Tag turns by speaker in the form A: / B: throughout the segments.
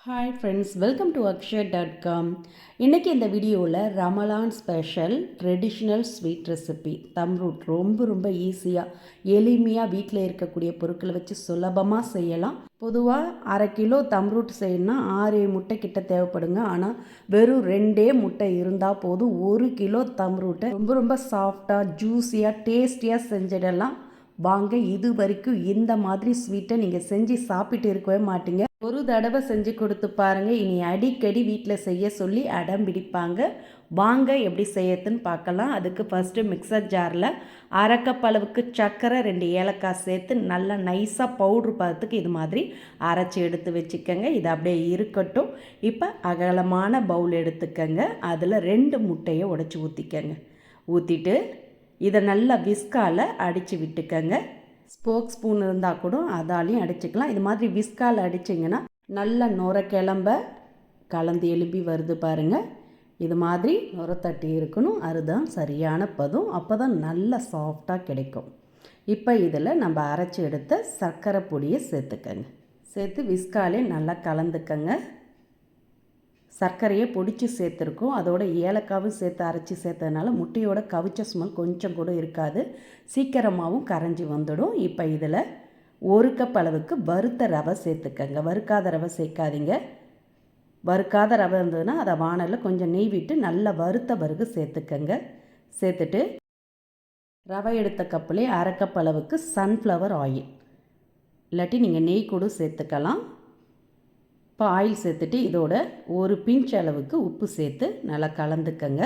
A: Hi friends, welcome to akshay.com. இன்றைக்கி இந்த வீடியோவில் Ramadan special traditional sweet recipe Thamroot ரொம்ப ஈஸியாக எளிமையாக வீட்டில் இருக்கக்கூடிய பொருட்களை வச்சு சுலபமாக செய்யலாம். பொதுவாக 1/2 கிலோ தம்ரூட் செய்யணும்னா 6 முட்டை கிட்ட தேவைப்படுங்க. ஆனால் வெறும் 2 முட்டை இருந்தால் போதும். 1 கிலோ தம்ரூட்டை ரொம்ப சாஃப்டாக ஜூஸியாக டேஸ்டியாக செஞ்சிடலாம். வாங்க, இது வரைக்கும் இந்த மாதிரி ஸ்வீட்டை நீங்கள் செஞ்சு சாப்பிட்டு இருக்கவே மாட்டீங்க. ஒரு தடவை செஞ்சு கொடுத்து பாருங்கள். இனி அடிக்கடி வீட்டில் செய்ய சொல்லி அடம் பிடிப்பாங்க. வாங்க எப்படி செய்யறதுன்னு பார்க்கலாம். அதுக்கு ஃபஸ்ட்டு மிக்சர் ஜாரில் 1/2 கப் அளவுக்கு சர்க்கரை, 2 ஏலக்காய் சேர்த்து நல்லா நைஸாக பவுட்ரு பார்த்துக்கு இது மாதிரி அரைச்சி எடுத்து வச்சுக்கோங்க. இது அப்படியே இருக்கட்டும். இப்போ அகலமான பவுல் எடுத்துக்கோங்க. அதில் 2 முட்டையை உடச்சி ஊற்றிக்கங்க. ஊற்றிட்டு இதை நல்லா விஸ்கால் அடித்து விட்டுக்கங்க. ஸ்போக் ஸ்பூன் இருந்தால் கூட அதாலையும் அடிச்சுக்கலாம். இது மாதிரி விஸ்கால் அடிச்சிங்கன்னா நல்லா நுர கிளம்ப கலந்து எலும்பி வருது பாருங்கள். இது மாதிரி நுர தட்டி இருக்கணும். அதுதான் சரியான பதம். அப்போ தான் நல்லா சாஃப்டாக கிடைக்கும். இப்போ இதில் நம்ம அரைச்சி எடுத்த சர்க்கரை பொடியை சேர்த்துக்கங்க. சேர்த்து விஸ்காலே நல்லா கலந்துக்கங்க. சர்க்கரையை பொடிச்சு சேர்த்துருக்கோம். அதோட ஏலக்காவும் சேர்த்து அரைச்சி சேர்த்ததுனால முட்டையோட கவிச்ச ஸ்மெல் கொஞ்சம் கூட இருக்காது. சீக்கிரமாகவும் கரைஞ்சி வந்துடும். இப்போ இதில் 1 கப் அளவுக்கு வறுத்த ரவை சேர்த்துக்கங்க. வறுக்காத ரவை சேர்க்காதீங்க. வறுக்காத ரவை இருந்ததுன்னா அதை வானலில் கொஞ்சம் நெய் விட்டு நல்லா வறுத்த பிறகு சேர்த்துக்கங்க. சேர்த்துட்டு ரவை எடுத்த கப்பிலே 1/2 கப் அளவுக்கு சன்ஃப்ளவர் ஆயில், இல்லாட்டி நீங்கள் நெய் கூட சேர்த்துக்கலாம். இப்போ ஆயில் சேர்த்துட்டு இதோட ஒரு பிஞ்ச் அளவுக்கு உப்பு சேர்த்து நல்லா கலந்துக்கங்க.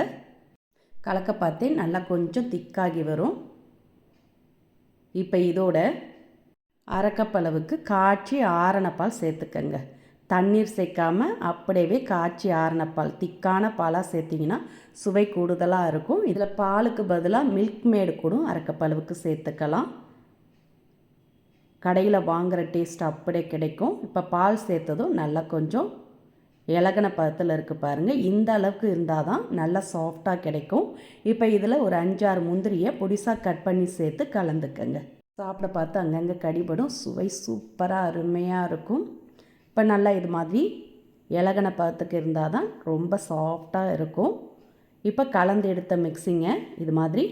A: கலக்க பார்த்தே நல்லா கொஞ்சம் திக்காகி வரும். இப்போ இதோட 1/2 கப் அளவுக்கு காய்ச்சி ஆரணப்பால் சேர்த்துக்கங்க. தண்ணீர் சேர்க்காமல் அப்படியே காய்ச்சி ஆரணப்பால் திக்கான பாலாக சேர்த்திங்கன்னா சுவை கூடுதலாக இருக்கும். இதில் பாலுக்கு பதிலாக மில்க் மேடு கூட 1/2 கப் அளவுக்கு சேர்த்துக்கலாம். கடையில் வாங்குகிற டேஸ்ட் அப்படியே கிடைக்கும். இப்போ பால் சேர்த்ததும் நல்லா கொஞ்சம் இலகன பதத்தில் இருக்குது பாருங்கள். இந்த அளவுக்கு இருந்தால் தான் நல்லா சாஃப்டாக கிடைக்கும். இப்போ இதில் ஒரு 5-6 முந்திரியை பொடிசாக கட் பண்ணி சேர்த்து கலந்துக்கங்க. சாப்பிட பார்த்து அங்கங்கே கடிபடும். சுவை சூப்பராக அருமையாக இருக்கும். இப்போ நல்லா இது மாதிரி இலகன பதத்துக்கு இருந்தால் தான் ரொம்ப சாஃப்டாக இருக்கும். இப்போ கலந்து எடுத்த மிக்ஸிங்கை இது மாதிரி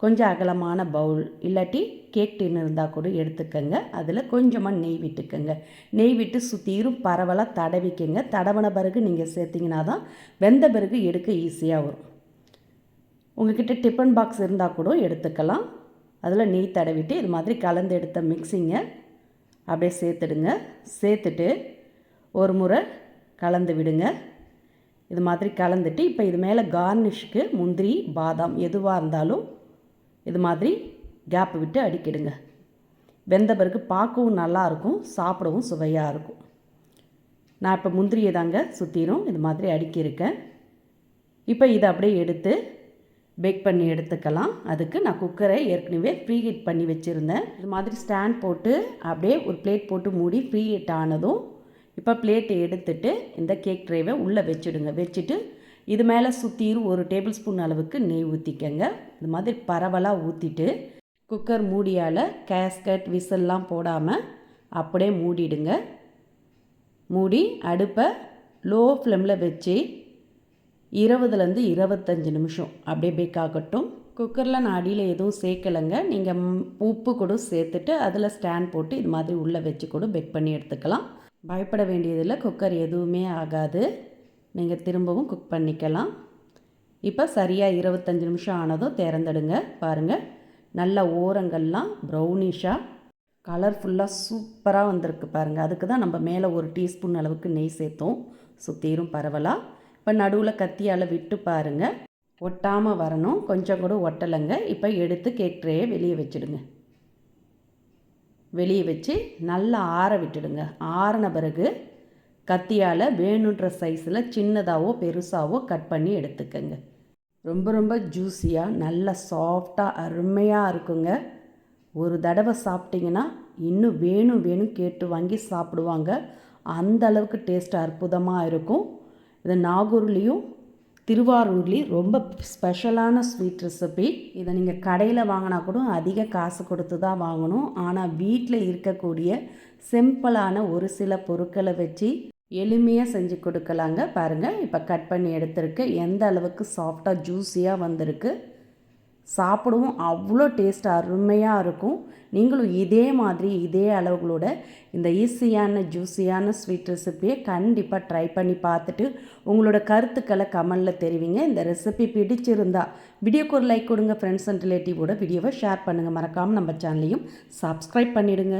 A: கொஞ்சம் அகலமான பவுல் இல்லாட்டி கேக் டின் இருந்தால் கூட எடுத்துக்கங்க. அதில் கொஞ்சமாக நெய் விட்டுக்கங்க. நெய் விட்டு சுற்றிரும் பரவலாக தடவிக்கங்க. தடவின பிறகு நீங்கள் சேர்த்திங்கன்னா தான் வெந்த பிறகு எடுக்க ஈஸியாக வரும். உங்கள்கிட்ட டிஃபன் பாக்ஸ் இருந்தால் கூட எடுத்துக்கலாம். அதில் நெய் தடவிட்டு இது மாதிரி கலந்து எடுத்த மிக்ஸிங்கை அப்படியே சேர்த்துடுங்க. சேர்த்துட்டு ஒரு முறை கலந்து விடுங்க. இது மாதிரி கலந்துட்டு இப்போ இது மேலே கார்னிஷ்க்கு முந்திரி, பாதாம் எதுவாக இருந்தாலும் இது மாதிரி கேப் விட்டு அடிக்கிடுங்க. வெந்த பிறகு பார்க்கவும் நல்லாயிருக்கும், சாப்பிடவும் சுவையாக இருக்கும். நான் இப்போ முந்திரியை தாங்க சுற்றிரும் இது மாதிரி அடுக்கியிருக்கேன். இப்போ இதை அப்படியே எடுத்து பேக் பண்ணி எடுத்துக்கலாம். அதுக்கு நான் குக்கரை ஏற்கனவே ப்ரீ ஹீட் பண்ணி வச்சுருந்தேன். இது மாதிரி ஸ்டாண்ட் போட்டு அப்படியே ஒரு பிளேட் போட்டு மூடி ப்ரீ ஹீட் ஆனதும் இப்போ பிளேட்டை எடுத்துட்டு இந்த கேக் ட்ரேவை உள்ளே வச்சுடுங்க. வச்சுட்டு இது மேலே சுற்றிரும் 1 டேபிள் ஸ்பூன் அளவுக்கு நெய் ஊற்றிக்கங்க. இது மாதிரி பரவலாக ஊற்றிட்டு குக்கர் மூடியால் கேஸ்கட் விசில்லாம் போடாமல் அப்படியே மூடிடுங்க. மூடி அடுப்பை லோ ஃப்ளேமில் வச்சு 20லேருந்து 25 நிமிஷம் அப்படியே பேக் ஆகட்டும். குக்கரில் நான் அடியில் எதுவும் சேர்க்கலைங்க. நீங்கள் உப்பு கூட சேர்த்துட்டு அதில் ஸ்டாண்ட் போட்டு இது மாதிரி உள்ளே வச்சு கூட பேக் பண்ணி எடுத்துக்கலாம். பயப்பட வேண்டியதில்லை, குக்கர் எதுவுமே ஆகாது. நீங்கள் திரும்பவும் குக் பண்ணிக்கலாம். இப்போ சரியாக 25 நிமிஷம் ஆனதும் திறந்துடுங்க. பாருங்கள், நல்ல ஓரங்கள்லாம் ப்ரௌனிஷாக கலர்ஃபுல்லாக சூப்பராக வந்திருக்கு பாருங்கள். அதுக்கு தான் நம்ம மேலே 1 டீஸ்பூன் அளவுக்கு நெய் சேர்த்தோம். சுற்றிரும் பரவலாக. இப்போ நடுவில் கத்தியால் விட்டு பாருங்கள், ஒட்டாமல் வரணும். கொஞ்சம் கூட ஒட்டலைங்க. இப்போ எடுத்து கேக் ட்ரேயை வெளியே வச்சுடுங்க. வெளியே வச்சு நல்லா ஆற விட்டுடுங்க. ஆறின பிறகு கத்தியால் வேணுன்ற சைஸில் சின்னதாகவோ பெருசாகவோ கட் பண்ணி எடுத்துக்கங்க. ரொம்ப ஜூஸியாக நல்ல சாஃப்டாக அருமையாக இருக்குங்க. ஒரு தடவை சாப்பிட்டிங்கன்னா இன்னும் வேணும் கேட்டு வாங்கி சாப்பிடுவாங்க. அந்த அளவுக்கு டேஸ்ட் அற்புதமாக இருக்கும். இது நாகூர்லேயும் திருவாரூர்லேயும் ரொம்ப ஸ்பெஷலான ஸ்வீட் ரெசிபி. இதை நீங்கள் கடையில் வாங்கினா கூட அதிக காசு கொடுத்து தான் வாங்கணும். ஆனால் வீட்டில் இருக்கக்கூடிய சிம்பிளான ஒரு சில பொருட்களை வச்சு எளிமையாக செஞ்சு கொடுக்கலாங்க. பாருங்கள், இப்போ கட் பண்ணி எடுத்துருக்கு. எந்த அளவுக்கு சாஃப்டாக ஜூஸியாக வந்திருக்கு. சாப்பிடவும் அவ்வளோ டேஸ்ட் அருமையாக இருக்கும். நீங்களும் இதே மாதிரி இதே அளவுகளோட இந்த ஈஸியான ஜூஸியான ஸ்வீட் ரெசிப்பியை கண்டிப்பாக ட்ரை பண்ணி பார்த்துட்டு உங்களோட கருத்துக்களை கமெண்டில் தெரிவிங்க. இந்த ரெசிபி பிடிச்சிருந்தா வீடியோக்கு ஒரு லைக் கொடுங்க. ஃப்ரெண்ட்ஸ் அண்ட் ரிலேட்டிவோட வீடியோவை ஷேர் பண்ணுங்கள். மறக்காமல் நம்ம சேனலையும் சப்ஸ்கிரைப் பண்ணிவிடுங்க.